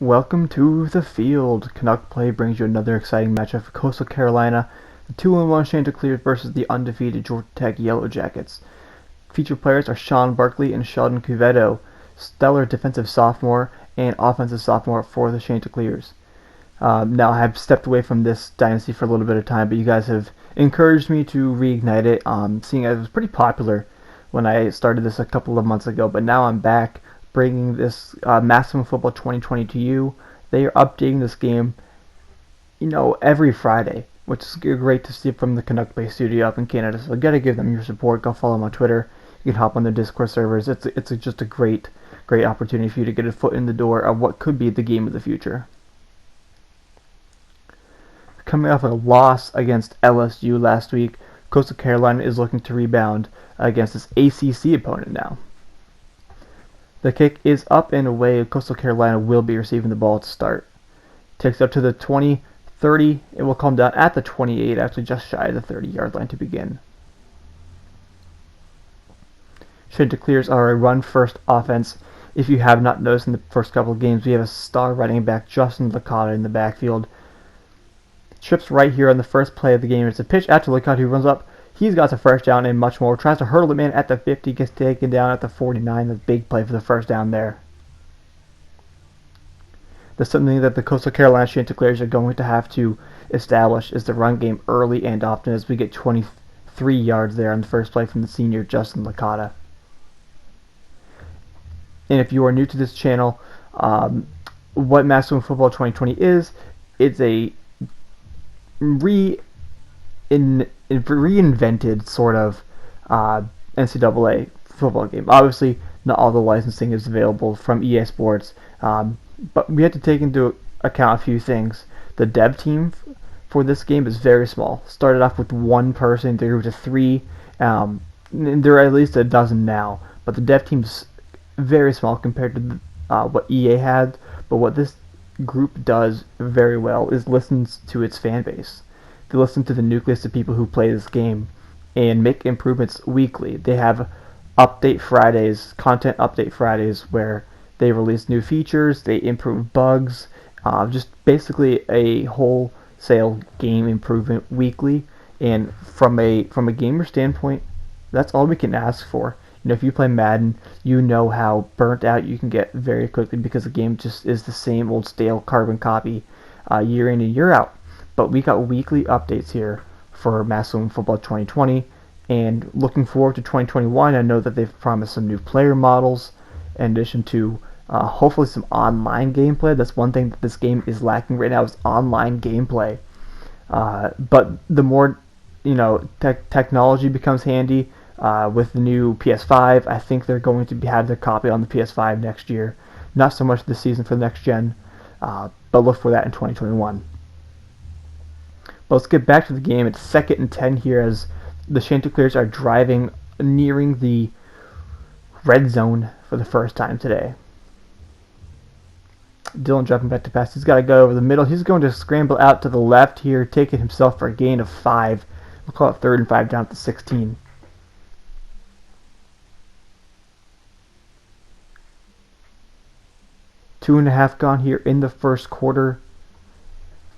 Welcome to the field. Canuck Play brings you another exciting matchup for Coastal Carolina, the 2-1 Chanticleers versus the undefeated Georgia Tech Yellow Jackets. Featured players are Sean Barkley and Sheldon Cuvetto, stellar defensive sophomore and offensive sophomore for the Chanticleers. Now I have stepped away from this dynasty for a little bit of time, but you guys have encouraged me to reignite it, seeing as it was pretty popular when I started this a couple of months ago, but now I'm back bringing this Maximum Football 2020 to you. They are updating this game, every Friday, which is great to see from the Canuck Bay studio up in Canada. So gotta give them your support. Go follow them on Twitter. You can hop on their Discord servers. It's just a great opportunity for you to get a foot in the door of what could be the game of the future. Coming off a loss against LSU last week, Coastal Carolina is looking to rebound against this ACC opponent now. The kick is up and away. Coastal Carolina will be receiving the ball to start. Takes up to the 20, 30. It will come down at the 28, actually just shy of the 30-yard line to begin. Chanticleers are a run-first offense. If you have not noticed in the first couple of games, we have a star running back, Justin Licata, in the backfield. Trips right here on the first play of the game. It's a pitch out to Licata, who runs up. He's got the first down and much more. Tries to hurdle the man at the 50, gets taken down at the 49. The big play for the first down there. That's something that the Coastal Carolina Chanticleers are going to have to establish is the run game early and often, as we get 23 yards there on the first play from the senior Justin Licata. And if you are new to this channel, what Maximum Football 2020 is, it's a reinvented sort of NCAA football game. Obviously, not all the licensing is available from EA Sports, but we have to take into account a few things. The dev team for this game is very small. Started off with one person, they grew to three, and there are at least a dozen now, but the dev team's very small compared to what EA had. But what this group does very well is listens to its fan base. They listen to the nucleus of people who play this game and make improvements weekly. They have content update Fridays, where they release new features, they improve bugs, just basically a wholesale game improvement weekly. And from a gamer standpoint, that's all we can ask for. If you play Madden, you know how burnt out you can get very quickly because the game just is the same old stale carbon copy year in and year out. But we got weekly updates here for Maximum Football 2020, and looking forward to 2021. I know that they've promised some new player models, in addition to hopefully some online gameplay. That's one thing that this game is lacking right now, is online gameplay. But the more technology becomes handy with the new PS5, I think they're going to have their copy on the PS5 next year. Not so much this season for the next gen, but look for that in 2021. But let's get back to the game. It's 2nd and 10 here as the Chanticleers are driving, nearing the red zone for the first time today. Dylan dropping back to pass. He's got to go over the middle. He's going to scramble out to the left here, taking himself for a gain of 5. We'll call it 3rd and 5 down at the 16. Two and a half gone here in the first quarter,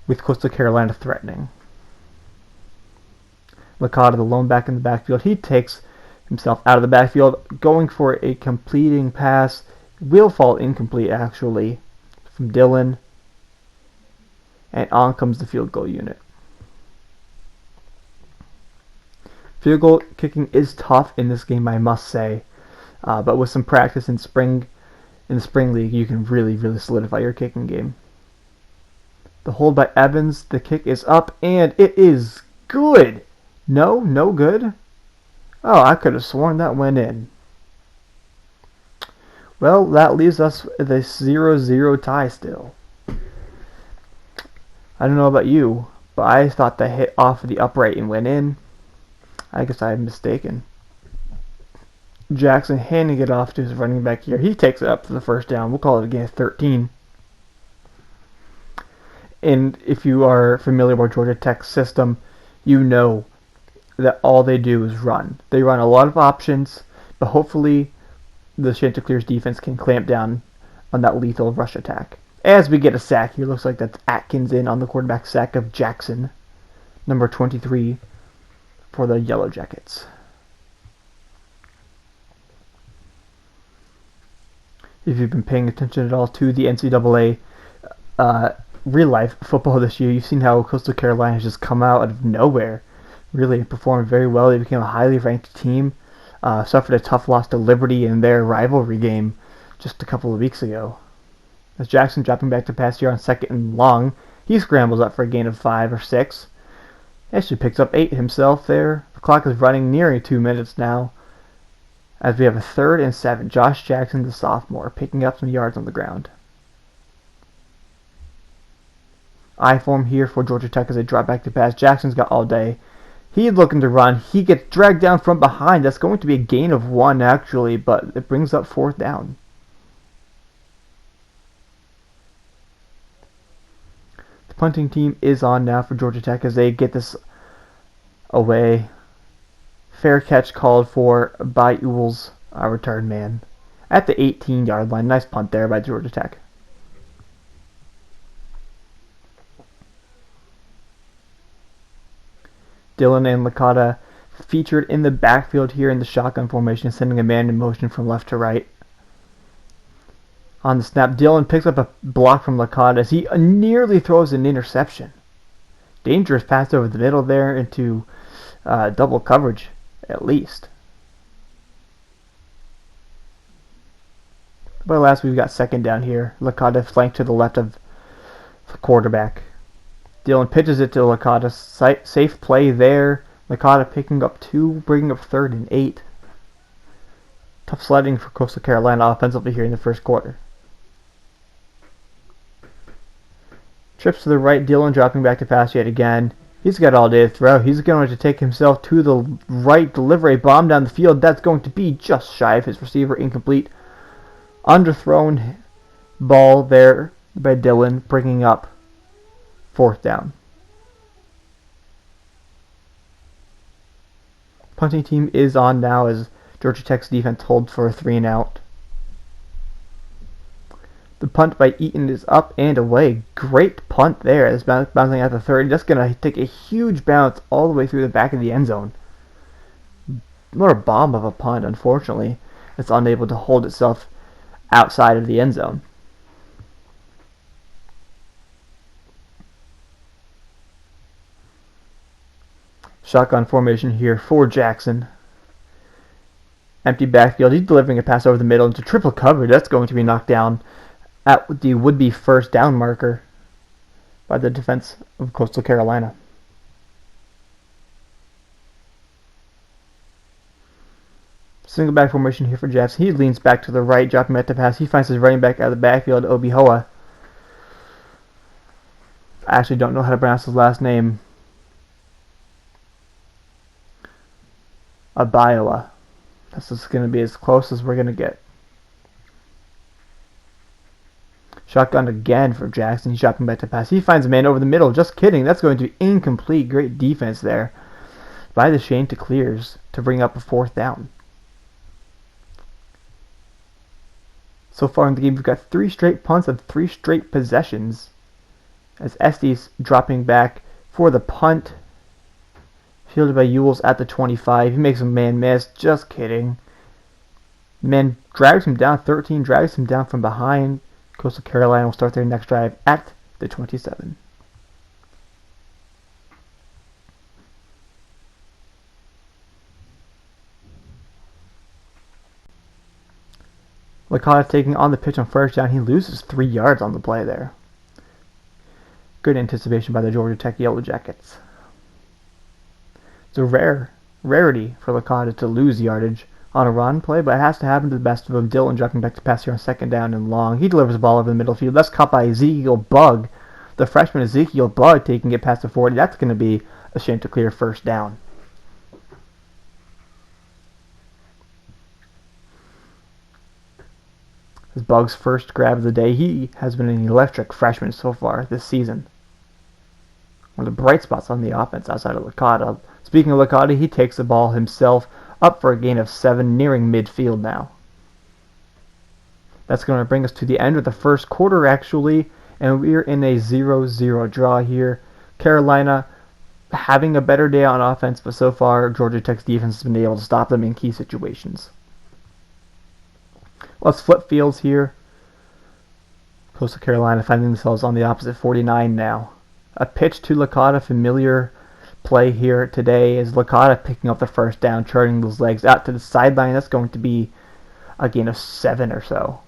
with Coastal Carolina threatening. Licata, the lone back in the backfield, he takes himself out of the backfield, going for a completing pass. Will fall incomplete, actually, from Dylan. And on comes the field goal unit. Field goal kicking is tough in this game, I must say. But with some practice in the spring league, you can really solidify your kicking game. The hold by Evans, the kick is up, and it is good. No good? Oh, I could have sworn that went in. Well, that leaves us with a 0-0 tie still. I don't know about you, but I thought that hit off of the upright and went in. I guess I'm mistaken. Jackson handing it off to his running back here. He takes it up for the first down. We'll call it a gain of 13. And if you are familiar with Georgia Tech's system, you know that all they do is run. They run a lot of options, but hopefully the Chanticleers defense can clamp down on that lethal rush attack. as we get a sack here. Looks like that's Atkins in on the quarterback sack of Jackson, number 23 for the Yellow Jackets. If you've been paying attention at all to the NCAA real-life football this year, you've seen how Coastal Carolina has just come out of nowhere, really performed very well. They became a highly ranked team, suffered a tough loss to Liberty in their rivalry game just a couple of weeks ago. As Jackson dropping back to pass here on 2nd and long, he scrambles up for a gain of 5 or 6. Actually picks up 8 himself there. The clock is running nearing 2 minutes now, as we have a 3rd and 7. Josh Jackson, the sophomore, picking up some yards on the ground. I form here for Georgia Tech as they drop back to pass. Jackson's got all day. He's looking to run. He gets dragged down from behind. That's going to be a gain of 1 actually, but it brings up 4th down. The punting team is on now for Georgia Tech as they get this away. Fair catch called for by Ewell's return man at the 18-yard line. Nice punt there by Georgia Tech. Dillon and Licata featured in the backfield here in the shotgun formation, sending a man in motion from left to right. On the snap, Dillon picks up a block from Licata as he nearly throws an interception. Dangerous pass over the middle there into double coverage, at least. But last we've got 2nd down here. Licata flanked to the left of the quarterback. Dillon pitches it to Licata. Safe play there. Licata picking up 2, bringing up 3rd and 8. Tough sledding for Coastal Carolina offensively here in the first quarter. Trips to the right. Dillon dropping back to pass yet again. He's got all day to throw. He's going to take himself to the right, deliver a bomb down the field. That's going to be just shy of his receiver. Incomplete. Underthrown ball there by Dillon, bringing up 4th down. Punting team is on now as Georgia Tech's defense holds for a 3-and-out. The punt by Eaton is up and away. Great punt there. It's bouncing at the 30. Just going to take a huge bounce all the way through the back of the end zone. More a bomb of a punt, unfortunately. It's unable to hold itself outside of the end zone. Shotgun formation here for Jackson. Empty backfield. He's delivering a pass over the middle into triple coverage. That's going to be knocked down at the would-be 1st down marker by the defense of Coastal Carolina. Single back formation here for Jackson. He leans back to the right, dropping back to pass. He finds his running back out of the backfield, Obihoa. I actually don't know how to pronounce his last name. Abiola. This is going to be as close as we're going to get. Shotgun again for Jackson. He's dropping back to pass. He finds a man over the middle. Just kidding. That's going to be incomplete. Great defense there by the Shane to clears to bring up a 4th down. So far in the game, we've got 3 straight punts and 3 straight possessions. As Estes dropping back for the punt. Fielded by Ewells at the 25. He makes a man miss. Just kidding. Man drags him down. 13 drags him down from behind. Coastal Carolina will start their next drive at the 27. Licata taking on the pitch on 1st down. He loses 3 yards on the play there. Good anticipation by the Georgia Tech Yellow Jackets. It's a rarity for Licata to lose yardage on a run play, but it has to happen to the best of them. Dillon dropping back to pass here on 2nd down and long. He delivers the ball over the middle field. That's caught by Ezekiel Bugg. The freshman Ezekiel Bugg taking it past the 40. That's going to be a shame to clear 1st down. This is Bugg's first grab of the day. He has been an electric freshman so far this season. One of the bright spots on the offense outside of Licata. Speaking of Licata, he takes the ball himself up for a gain of 7, nearing midfield now. That's going to bring us to the end of the first quarter, actually, and we're in a 0-0 draw here. Carolina having a better day on offense, but so far Georgia Tech's defense has been able to stop them in key situations. Let's flip fields here. Coastal Carolina finding themselves on the opposite 49 now. A pitch to Licata, familiar play here today, is Licata picking up the first down, charting those legs out to the sideline. That's going to be a gain of 7 or so.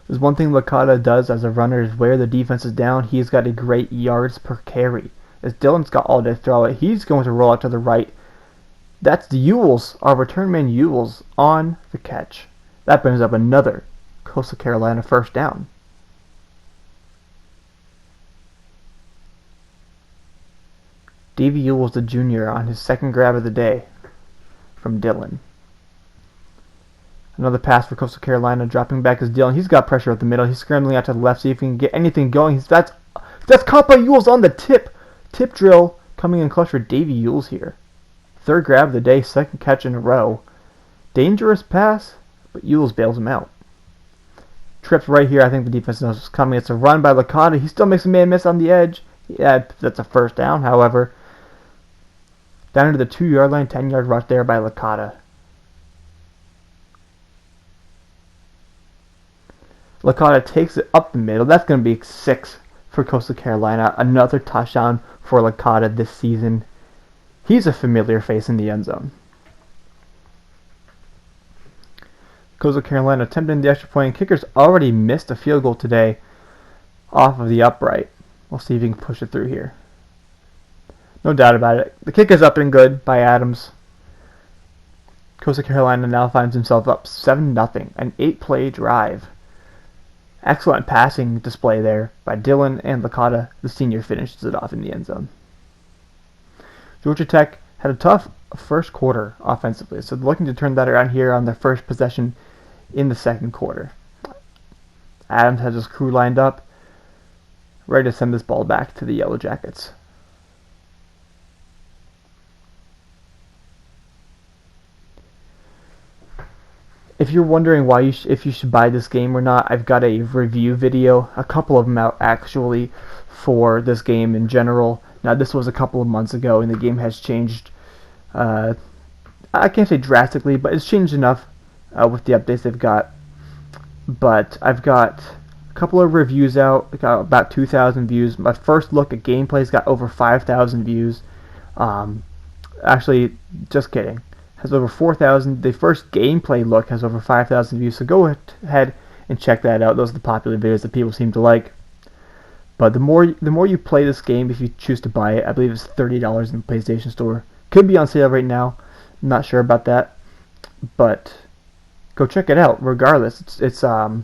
There's one thing Licata does as a runner is where the defense is down, he's got a great yards per carry. As Dylan's got all day throw it, he's going to roll out to the right. That's Ewells, our return man Ewells, on the catch. That brings up another Coastal Carolina first down. Davey Ewells, the junior, on his second grab of the day from Dylan. Another pass for Coastal Carolina, dropping back is Dylan. He's got pressure at the middle. He's scrambling out to the left, see if he can get anything going. That's caught by Ewells on the tip. Tip drill coming in clutch for Davey Ewells here. Third grab of the day, second catch in a row. Dangerous pass, but Ewells bails him out. Trips right here. I think the defense knows what's coming. It's a run by Licata. He still makes a man miss on the edge. Yeah, that's a first down, however. Down into the 2-yard line, 10-yard rush there by Licata. Licata takes it up the middle. That's going to be 6 for Coastal Carolina. Another touchdown for Licata this season. He's a familiar face in the end zone. Coastal Carolina attempting the extra point. Kicker's already missed a field goal today off of the upright. We'll see if he can push it through here. No doubt about it. The kick is up and good by Adams. Coastal Carolina now finds himself up 7-0. An 8-play drive. Excellent passing display there by Dylan, and Licata, the senior, finishes it off in the end zone. Georgia Tech had a tough first quarter offensively, so they're looking to turn that around here on their first possession in the second quarter. Adams has his crew lined up, ready to send this ball back to the Yellow Jackets. If you're wondering why if you should buy this game or not, I've got a review video, a couple of them out actually, for this game in general. Now this was a couple of months ago, and the game has changed. I can't say drastically, but it's changed enough with the updates they've got. But I've got a couple of reviews out. I got about 2,000 views. My first look at gameplay's got over 5,000 views. Actually, just kidding. Has over 4,000. The first gameplay look has over 5,000 views. So go ahead and check that out. Those are the popular videos that people seem to like. But the more you play this game, if you choose to buy it, I believe it's $30 in the PlayStation Store. Could be on sale right now. I'm not sure about that, but go check it out. Regardless, it's about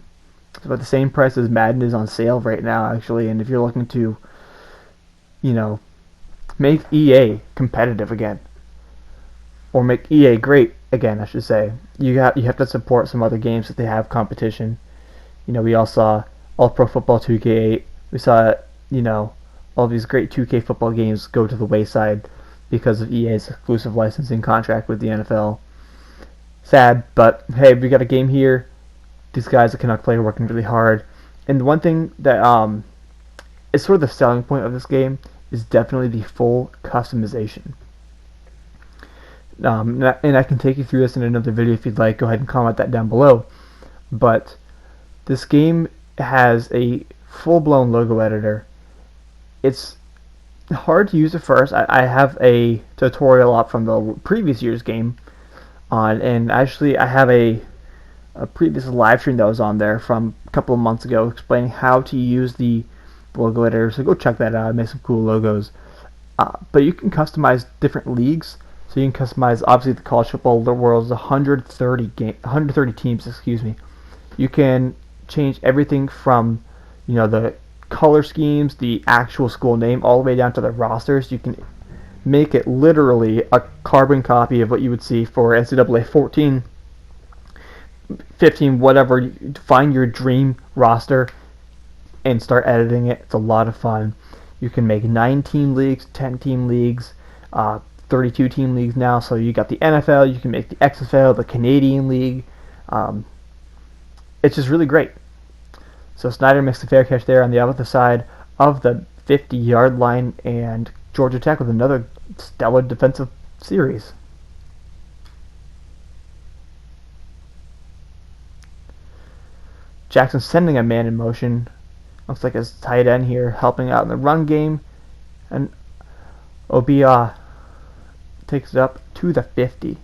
the same price as Madden is on sale right now, actually. And if you're looking to, make EA competitive again, or make EA great again, I should say, you have to support some other games that they have competition. We all saw All Pro Football 2K8. We saw, all these great 2K football games go to the wayside because of EA's exclusive licensing contract with the NFL. Sad, but hey, we got a game here. These guys at Canuck Play are working really hard. And one thing that is sort of the selling point of this game is definitely the full customization. And I can take you through this in another video if you'd like. Go ahead and comment that down below. But this game has a full-blown logo editor. It's hard to use at first. I have a tutorial up from the previous year's game on, and actually I have a previous live stream that was on there from a couple of months ago explaining how to use the logo editor, so go check that out. I made some cool logos. But you can customize different leagues. So you can customize, obviously, the college football world is 130 teams, excuse me. You can change everything from, the color schemes, the actual school name, all the way down to the rosters. You can make it literally a carbon copy of what you would see for NCAA 14, 15, whatever. Find your dream roster and start editing it. It's a lot of fun. You can make 9-team leagues, 10-team leagues, 32 team leagues now, so you got the NFL, you can make the XFL, the Canadian League. It's just really great. So Snyder makes the fair catch there on the other side of the 50-yard line, and Georgia Tech with another stellar defensive series. Jackson sending a man in motion. Looks like his tight end here helping out in the run game. And Obia takes it up to the 50.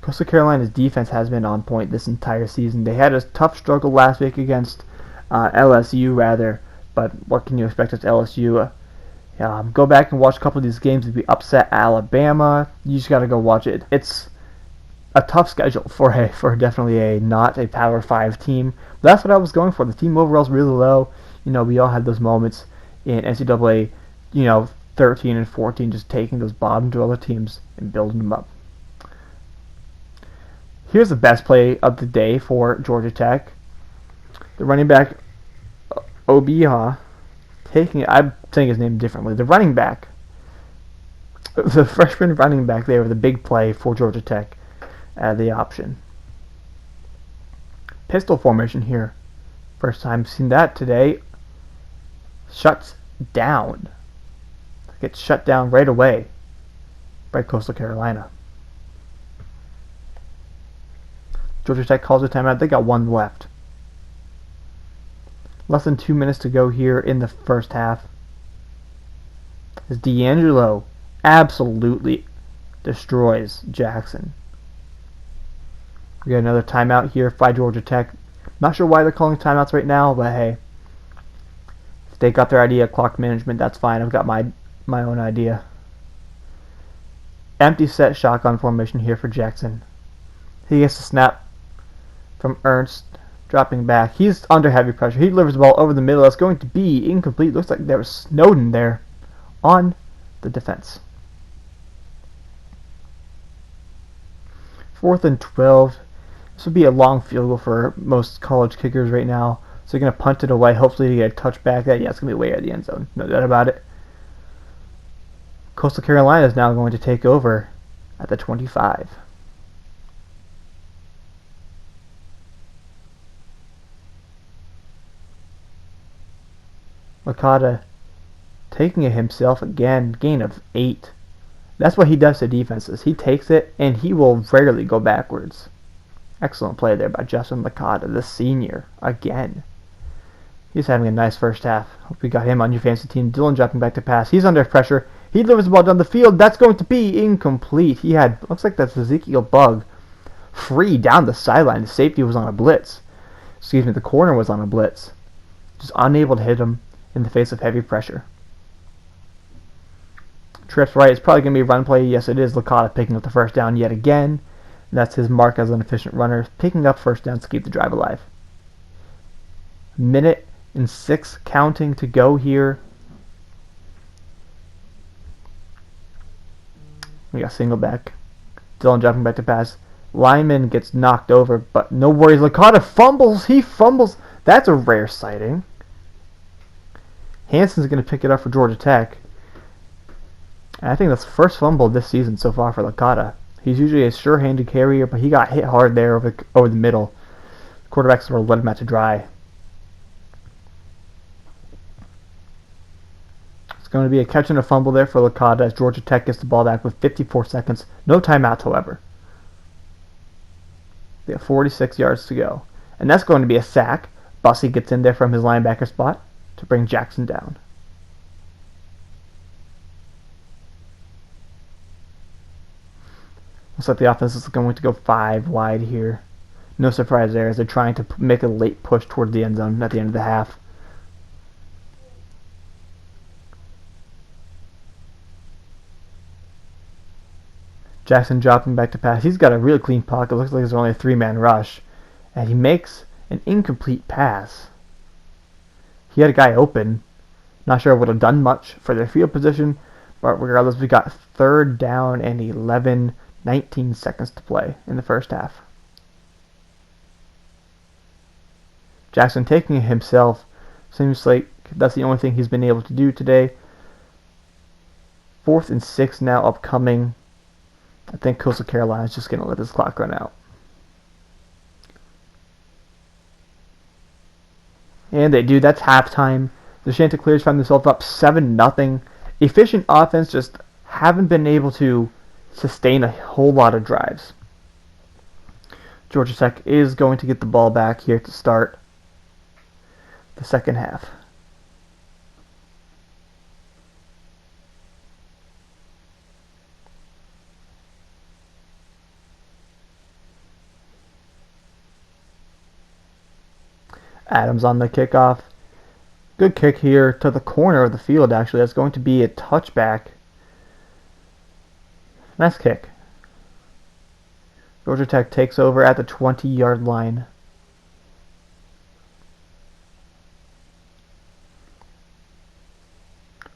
Coastal Carolina's defense has been on point this entire season. They had a tough struggle last week against LSU, rather. But what can you expect with LSU? Go back and watch a couple of these games. If we upset Alabama, you just got to go watch it. It's a tough schedule for definitely a not a Power 5 team. But that's what I was going for. The team overall is really low. We all had those moments in NCAA, 13 and 14, just taking those bottom dweller teams and building them up. Here's the best play of the day for Georgia Tech. The running back, Obia, taking it. I'm saying his name differently. The running back, the freshman running back there with a big play for Georgia Tech. The option. Pistol formation here. First time seen that today. Shuts down. Gets shut down right away by Coastal Carolina. Georgia Tech calls a timeout. They got one left. Less than 2 minutes to go here in the first half. As D'Angelo absolutely destroys Jackson. We got another timeout here by Georgia Tech. Not sure why they're calling timeouts right now, but hey, if they got their idea of clock management, that's fine. I've got my own idea. Empty set shotgun formation here for Jackson. He gets the snap from Ernst, dropping back. He's under heavy pressure. He delivers the ball over the middle. That's going to be incomplete. Looks like there was Snowden there on the defense. 4th and 12. This would be a long field goal for most college kickers right now. So you're going to punt it away, hopefully to get a touchback. Yeah, it's going to be way out of the end zone. No doubt about it. Coastal Carolina is now going to take over at the 25. Licata taking it himself again. Gain of 8. That's what he does to defenses. He takes it, and he will rarely go backwards. Excellent play there by Justin Licata, the senior, again. He's having a nice first half. Hope you got him on your fantasy team. Dylan dropping back to pass. He's under pressure. He delivers the ball down the field. That's going to be incomplete. He had, looks like that's Ezekiel Bug, free down the sideline. The safety was on a blitz. Excuse me, the corner was on a blitz. Just unable to hit him in the face of heavy pressure. Trips right. It's probably going to be a run play. Yes, it is. Licata picking up the first down yet again. That's his mark as an efficient runner, picking up first downs to keep the drive alive. Minute and 6 counting to go here. We got single back. Dylan dropping back to pass. Lineman gets knocked over, but no worries. Licata fumbles. He fumbles. That's a rare sighting. Hanson's going to pick it up for Georgia Tech. And I think that's the first fumble this season so far for Licata. He's usually a sure-handed carrier, but he got hit hard there over the middle. The quarterback sort of let him out to dry. It's going to be a catch and a fumble there for Licata as Georgia Tech gets the ball back with 54 seconds. No timeouts, however. They have 46 yards to go. And that's going to be a sack. Bussey gets in there from his linebacker spot to bring Jackson down. Looks like the offense is going to go 5 wide here. No surprise there as they're trying to make a late push towards the end zone at the end of the half. Jackson dropping back to pass. He's got a really clean pocket. Looks like there's only a 3-man rush. And he makes an incomplete pass. He had a guy open. Not sure it would have done much for their field position. But regardless, we got 3rd down and 19 seconds to play in the first half. Jackson taking it himself. Seems like That's the only thing he's been able to do today. 4th and 6 now upcoming. I think Coastal Carolina is just going to let this clock run out. And they do. That's halftime. The Chanticleers find themselves up 7-0. Efficient offense, just haven't been able to sustain a whole lot of drives. Georgia Tech is going to get the ball back here to start the second half. Adams on the kickoff. Good kick here to the corner of the field, actually. That's going to be a touchback. Nice kick. Georgia Tech takes over at the 20-yard line.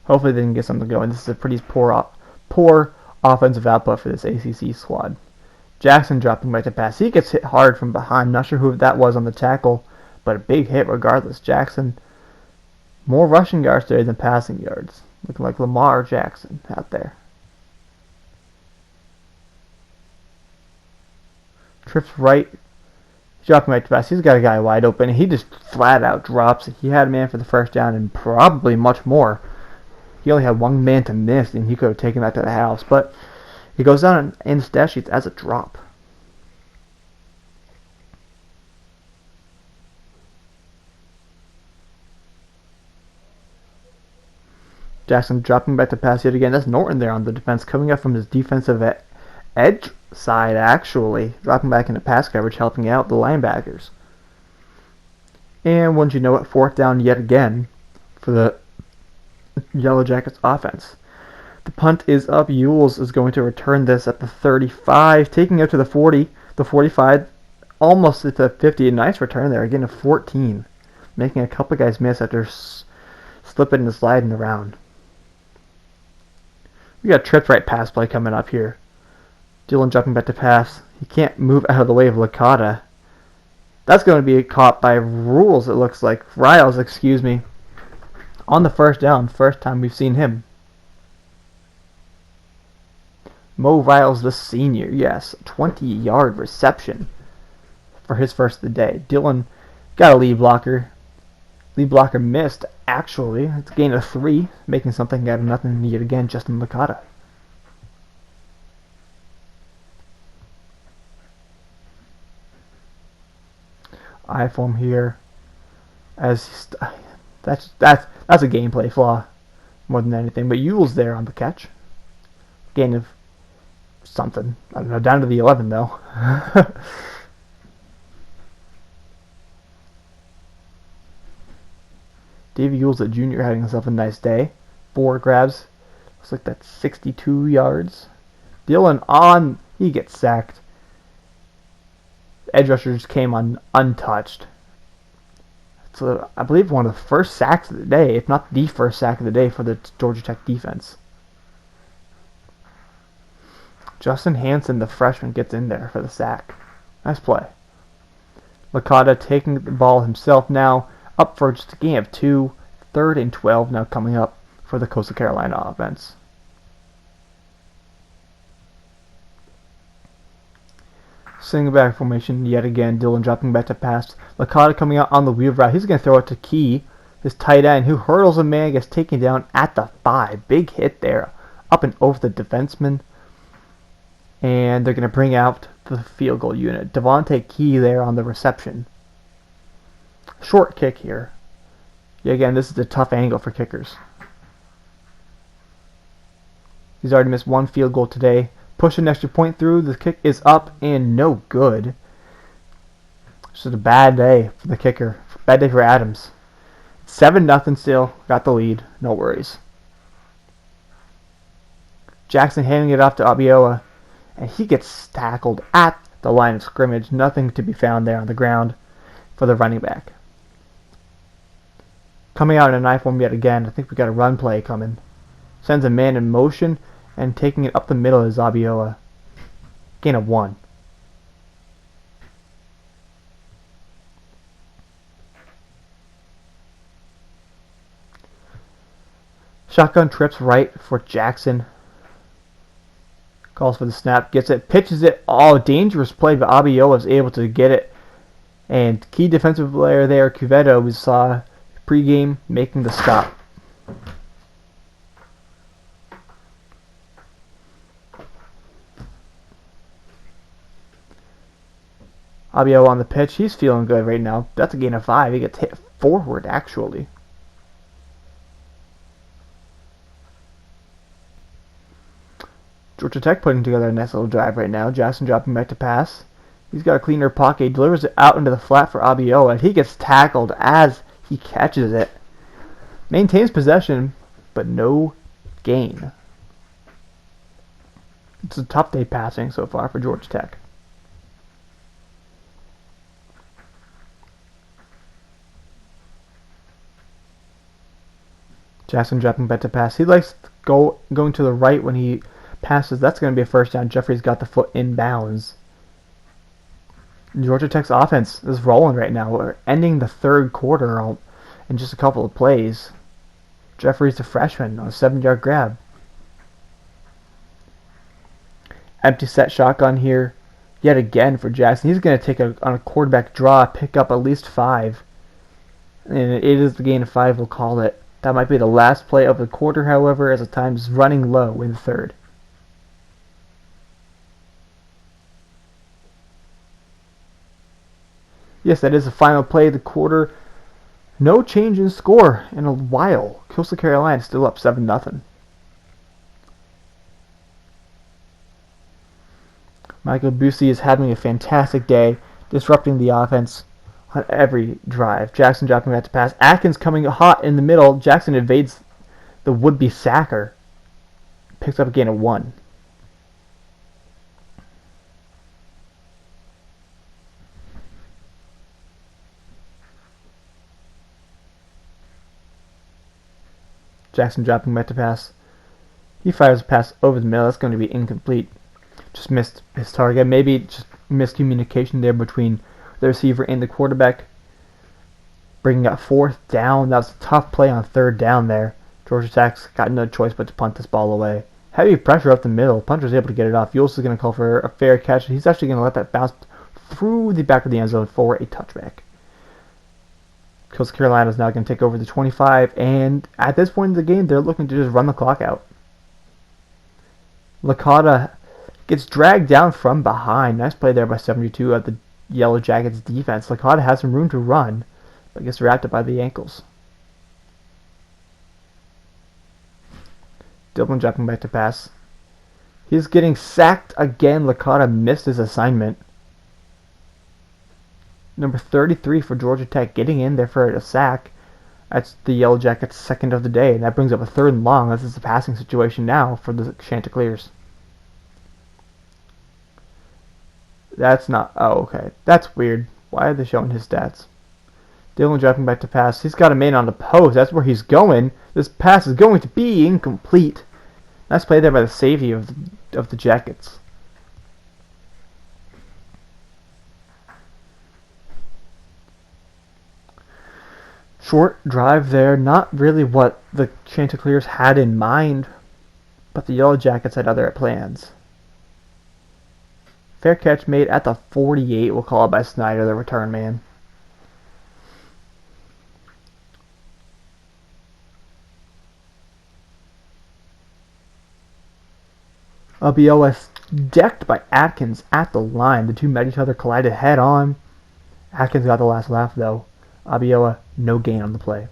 Hopefully they can get something going. This is a pretty poor offensive output for this ACC squad. Jackson dropping back to pass. He gets hit hard from behind. Not sure who that was on the tackle, but a big hit regardless. Jackson, more rushing yards today than passing yards. Looking like Lamar Jackson out there. Trips right, dropping right to pass. He's got a guy wide open. He just flat out drops it. He had a man for the first down and probably much more. He only had one man to miss, and he could have taken that to the house. But he goes down in the stat sheet as a drop. Jackson dropping back to pass yet again. That's Norton there on the defense, coming up from his defensive edge side, actually. Dropping back into pass coverage, helping out the linebackers. And wouldn't you know it, 4th down yet again for the Yellow Jackets offense. The punt is up. Ewells is going to return this at the 35, taking it to the 40, the 45, almost at the 50. A nice return there, again, a 14, making a couple guys miss after slipping and sliding around. We got a trips right pass play coming up here. Dylan jumping back to pass. He can't move out of the way of Licata. That's going to be caught by Riles, it looks like. Riles, excuse me. On the first down. First time we've seen him. Mo Riles, the senior. Yes, 20-yard reception for his first of the day. Dylan got a lead blocker. Lead blocker missed, actually. It's a gain of 3, making something out of nothing yet again, Justin Licata. I form here as that's a gameplay flaw more than anything. But Ewell's there on the catch. Gain of something. I don't know. Down to the 11 though. Davey Ewell's a junior having himself a nice day. 4 grabs. Looks like that's 62 yards. Dylan on. He gets sacked. Edge rushers came on untouched. So I believe one of the first sacks of the day, if not the first sack of the day for the Georgia Tech defense. Justin Hansen, the freshman, gets in there for the sack. Nice play. Licata taking the ball himself now, up for just a gain of 2. 3rd and 12 now coming up for the Coastal Carolina offense. Single back formation yet again. Dylan dropping back to pass. Licata coming out on the wheel route. He's going to throw it to Key, his tight end, who hurdles a man, gets taken down at the 5. Big hit there, up and over the defenseman. And they're going to bring out the field goal unit. Devontae Key there on the reception. Short kick here. Yeah, again, this is a tough angle for kickers. He's already missed 1 field goal today. Push an extra point through. The kick is up and no good. It's just a bad day for the kicker. Bad day for Adams. 7-0 still. Got the lead. No worries. Jackson handing it off to Abiola. And he gets tackled at the line of scrimmage. Nothing to be found there on the ground for the running back. Coming out in a knife form yet again. I think we got a run play coming. Sends a man in motion. And taking it up the middle is Abiola. Gain of 1. Shotgun trips right for Jackson. Calls for the snap, gets it, pitches it. Oh, dangerous play, but Abiola is able to get it. And key defensive player there, Cuveto, we saw pregame making the stop. Abiola on the pitch, he's feeling good right now. That's a gain of 5. He gets hit forward, actually. Georgia Tech putting together a nice little drive right now. Jackson dropping back to pass. He's got a cleaner pocket. He delivers it out into the flat for Abiola, and he gets tackled as he catches it. Maintains possession, but no gain. It's a tough day passing so far for Georgia Tech. Jackson dropping back to pass. He likes going to the right when he passes. That's going to be a first down. Jeffrey's got the foot in bounds. Georgia Tech's offense is rolling right now. We're ending the third quarter in just a couple of plays. Jeffrey's the freshman on a 7-yard grab. Empty set shotgun here yet again for Jackson. He's going to take on a quarterback draw, pick up at least 5. And it is the gain of 5, we'll call it. That might be the last play of the quarter, however, as the time is running low in the third. Yes, that is the final play of the quarter. No change in score in a while. Coastal Carolina still up 7-0. Michael Busey is having a fantastic day, disrupting the offense on every drive. Jackson dropping back to pass. Atkins coming hot in the middle. Jackson evades the would-be sacker. Picks up a gain of 1. Jackson dropping back to pass. He fires a pass over the middle. That's going to be incomplete. Just missed his target. Maybe just miscommunication there between the receiver and the quarterback. Bringing up 4th down. That was a tough play on 3rd down there. Georgia Tech's got no choice but to punt this ball away. Heavy pressure up the middle. Puncher's able to get it off. Yules is going to call for a fair catch. He's actually going to let that bounce through the back of the end zone for a touchback. Coastal Carolina is now going to take over the 25, and at this point in the game, they're looking to just run the clock out. Licata gets dragged down from behind. Nice play there by 72 of the Yellow Jackets defense. Licata has some room to run, but gets wrapped up by the ankles. Dillman dropping back to pass. He's getting sacked again. Licata missed his assignment. Number 33 for Georgia Tech getting in there for a sack. That's the Yellow Jackets' second of the day, and that brings up a 3rd and long. This is a passing situation now for the Chanticleers. That's not... Oh, okay. That's weird. Why are they showing his stats? Dillon dropping back to pass. He's got a man on the post. That's where he's going. This pass is going to be incomplete. Nice play there by the safety of the Jackets. Short drive there, not really what the Chanticleers had in mind, but the Yellow Jackets had other plans. Fair catch made at the 48, we'll call it by Snyder, the return man. BOS decked by Atkins at the line. The two met each other, collided head on. Atkins got the last laugh though. Abiola, no gain on the play.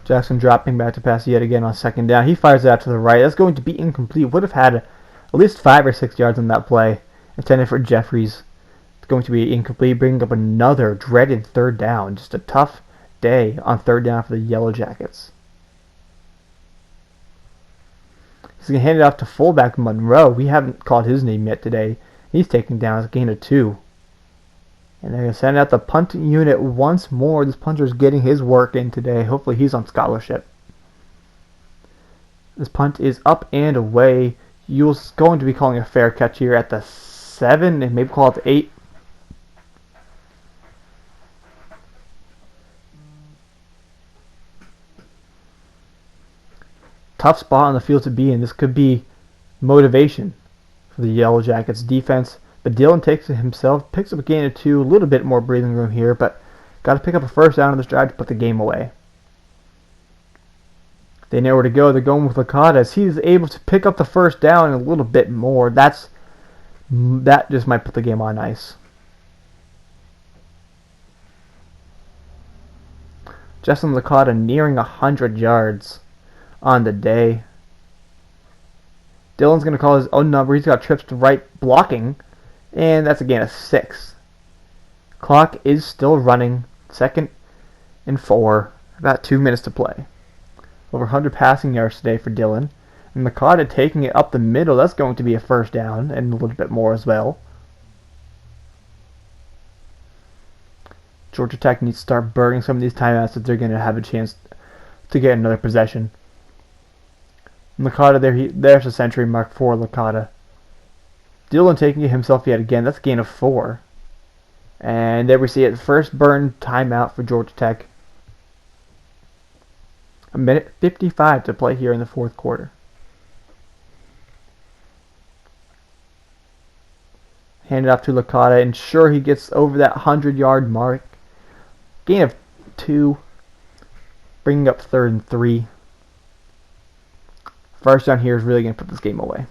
Jackson dropping back to pass yet again on 2nd down. He fires it out to the right. That's going to be incomplete. Would have had at least 5 or 6 yards on that play. Intended for Jeffries. It's going to be incomplete, bringing up another dreaded 3rd down. Just a tough day on 3rd down for the Yellow Jackets. He's going to hand it off to fullback Monroe. We haven't called his name yet today. He's taken down as a gain of 2. And they're going to send out the punt unit once more. This punter's getting his work in today. Hopefully he's on scholarship. This punt is up and away. Yule's going to be calling a fair catch here at the 7 and maybe call it the 8. tough spot on the field to be in. This could be motivation for the Yellow Jackets defense. But Dillon takes it himself, picks up a gain of 2, a little bit more breathing room here, but got to pick up a first down in this drive to put the game away. They know where to go. They're going with Licata as he's able to pick up the first down and a little bit more. That just might put the game on ice. Justin Licata nearing 100 yards on the day. Dillon's going to call his own number. He's got trips to right blocking, and that's a gain of 6. Clock is still running. 2nd and 4. About 2 minutes to play. Over 100 passing yards today for Dillon. And Licata taking it up the middle. That's going to be a first down and a little bit more as well. Georgia Tech needs to start burning some of these timeouts if they're going to have a chance to get another possession. Licata there's a century mark for Licata. Dillon taking it himself yet again. That's a gain of 4. And there we see it. First burn timeout for Georgia Tech. 1:55 to play here in the 4th quarter. Hand it off to Licata. Ensure he gets over that 100-yard mark. Gain of 2. Bringing up 3rd and 3. First down here is really going to put this game away.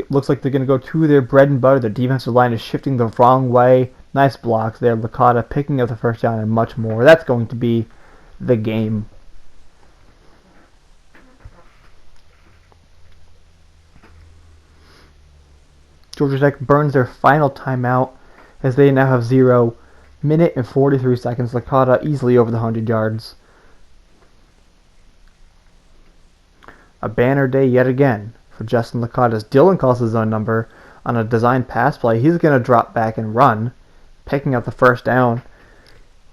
Looks like they're going to go to their bread and butter. The defensive line is shifting the wrong way. Nice blocks there. Licata picking up the first down and much more. That's going to be the game. Georgia Tech burns their final timeout as they now have 0 minute and 43 seconds. Licata easily over the 100 yards. A banner day yet again for Justin Licata as Dillon calls his own number on a designed pass play. He's going to drop back and run, picking up the first down.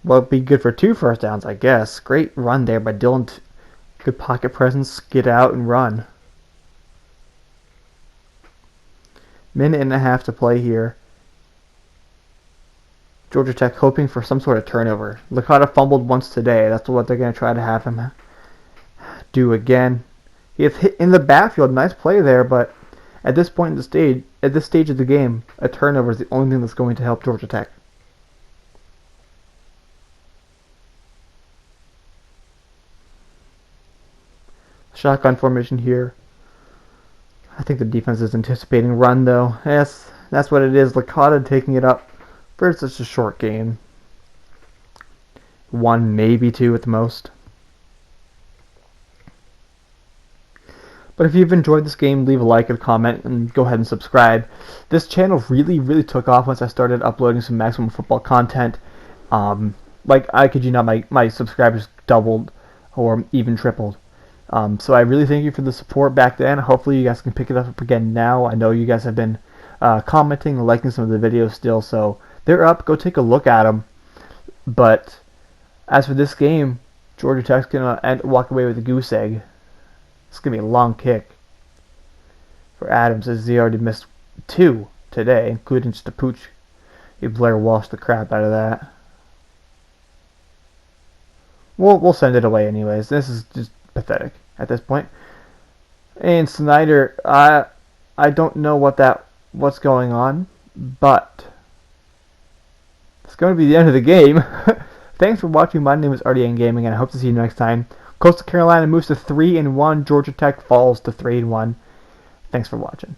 Well, it'd be good for 2 first downs, I guess. Great run there by Dillon. Good pocket presence, get out and run. Minute and a half to play here. Georgia Tech hoping for some sort of turnover. Licata fumbled once today. That's what they're going to try to have him do again. He has hit in the backfield. Nice play there, but at this point in the stage, at this stage of the game, a turnover is the only thing that's going to help Georgia Tech. Shotgun formation here. I think the defense is anticipating run though. Yes, that's what it is. Licata taking it up for such a short game. 1, maybe 2 at the most. But if you've enjoyed this game, leave a like and comment, and go ahead and subscribe. This channel really took off once I started uploading some Maximum Football content. Like, I kid you not, my subscribers doubled or even tripled. So I really thank you for the support back then. Hopefully you guys can pick it up again now. I know you guys have been commenting and liking some of the videos still, so they're up. Go take a look at them. But as for this game, Georgia Tech's going to walk away with a goose egg. It's going to be a long kick for Adams as he already missed 2 today, including just a pooch. Blair washed the crap out of that. We'll send it away anyways. This is just pathetic at this point. And Snyder, I don't know what's going on, but it's going to be the end of the game. Thanks for watching. My name is RDN Gaming, and I hope to see you next time. Coastal Carolina moves to 3-1. Georgia Tech falls to 3-1. Thanks for watching.